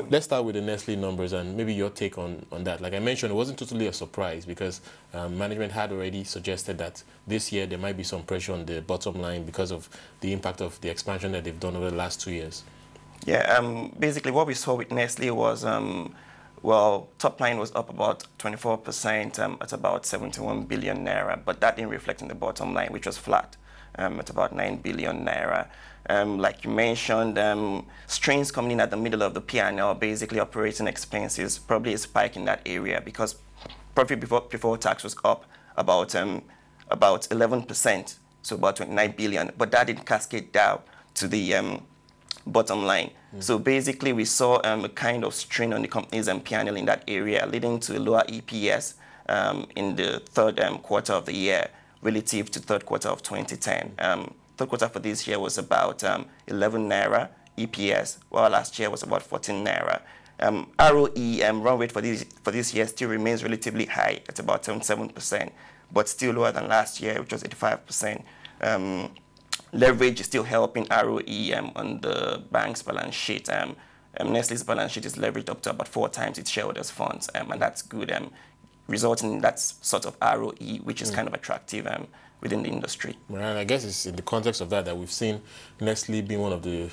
Let's start with the Nestle numbers and maybe your take on that. Like I mentioned, it wasn't totally a surprise because management had already suggested that this year there might be some pressure on the bottom line because of the impact of the expansion that they've done over the last 2 years. Yeah, basically what we saw with Nestle was, well, top line was up about 24% at about 71 billion naira, but that didn't reflect in the bottom line, which was flat at about 9 billion naira. Like you mentioned, strains coming in at the middle of the P&L, basically operating expenses, probably a spike in that area because profit before tax was up about 11%, so about 29 billion, but that didn't cascade down to the bottom line. So basically we saw a kind of strain on the company's P&L in that area, leading to a lower EPS in the third quarter of the year relative to third quarter of 2010. Third quarter for this year was about 11 naira EPS, while last year was about 14 naira. ROE run rate for this year still remains relatively high at about 77%, but still lower than last year, which was 85%. Leverage is still helping ROE on the bank's balance sheet. Nestle's balance sheet is leveraged up to about 4 times its shareholders' funds, and that's good, resulting in that sort of ROE, which is kind of attractive within the industry. Right, and I guess it's in the context of that we've seen Nestle being one of the,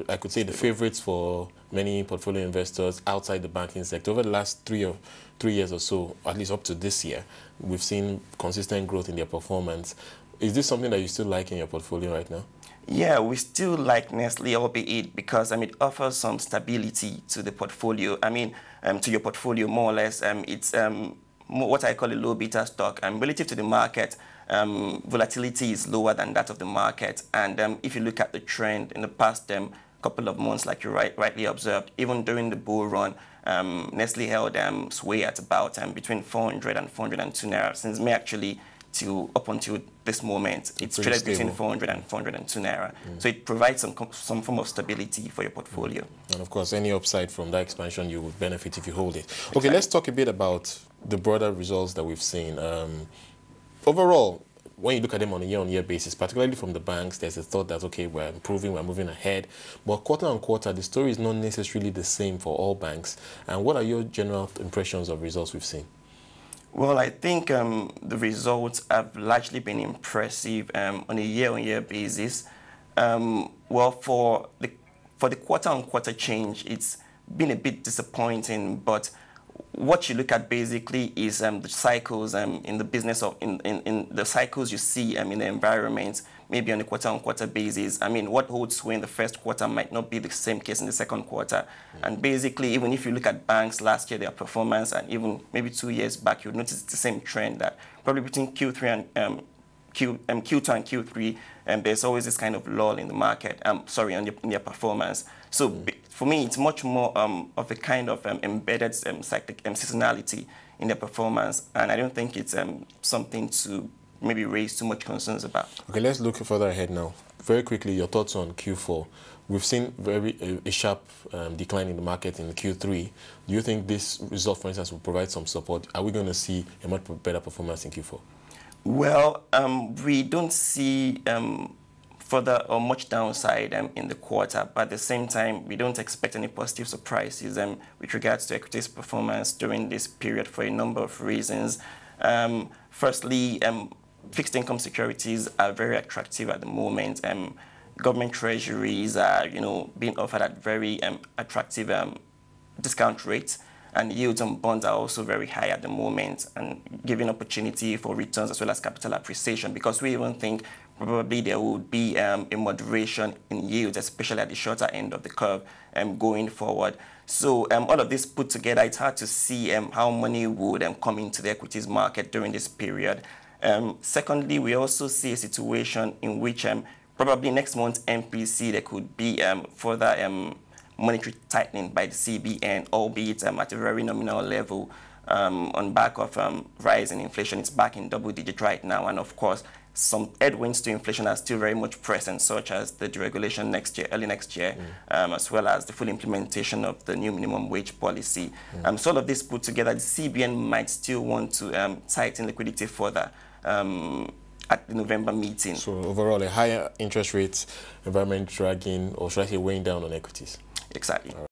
I could say, the favorites for many portfolio investors outside the banking sector. Over the last 3 years or so, at least up to this year, we've seen consistent growth in their performance. Is this something that you still like in your portfolio right now? Yeah, we still like Nestle, albeit because it offers some stability to the portfolio. To your portfolio, more or less, it's what I call a low beta stock. Relative to the market, volatility is lower than that of the market. And if you look at the trend in the past couple of months, like you rightly observed, even during the bull run, Nestle held sway at about between 400 and 402 naira. Since May actually up until this moment, it's traded between 400 and 402 naira. So it provides some form of stability for your portfolio. And of course, any upside from that expansion, you would benefit if you hold it. Okay, let's talk a bit about the broader results that we've seen. Overall, when you look at them on a year-on-year basis, particularly from the banks, there's a thought that, okay, we're improving, we're moving ahead. But quarter-on-quarter, the story is not necessarily the same for all banks. And what are your general impressions of results we've seen? Well, I think the results have largely been impressive on a year-on-year basis. Well, for the quarter-on-quarter change, it's been a bit disappointing, but what you look at basically is the cycles in the business of in the cycles you see in the environment, maybe on a quarter-on-quarter basis. What holds sway in the first quarter might not be the same case in the second quarter. And basically, even if you look at banks last year, their performance, and even maybe 2 years back, you'll notice the same trend that probably between Q2 and Q3, there's always this kind of lull in the market, in their performance. So for me, it's much more of a kind of embedded cyclic seasonality in their performance, and I don't think it's something to maybe raise too much concerns about. Okay, let's look further ahead now. Very quickly, your thoughts on Q4. We've seen a sharp decline in the market in Q3. Do you think this result, for instance, will provide some support? Are we going to see a much better performance in Q4? Well, we don't see further or much downside in the quarter, but at the same time, we don't expect any positive surprises with regards to equities performance during this period for a number of reasons. Firstly, fixed income securities are very attractive at the moment. Government treasuries are, being offered at very attractive discount rates, and yields on bonds are also very high at the moment, and giving opportunity for returns as well as capital appreciation, because we even think probably there would be a moderation in yields, especially at the shorter end of the curve going forward. So all of this put together, it's hard to see how money would come into the equities market during this period. Secondly, we also see a situation in which probably next month's MPC, there could be further monetary tightening by the CBN, albeit at a very nominal level on back of rise in inflation. It's back in double digit right now, and of course, some headwinds to inflation are still very much present, such as the deregulation next year, early next year, as well as the full implementation of the new minimum wage policy. So all of this put together, the CBN might still want to tighten liquidity further at the November meeting. So overall, a higher interest rate environment dragging, or should I say weighing down on equities? Exactly.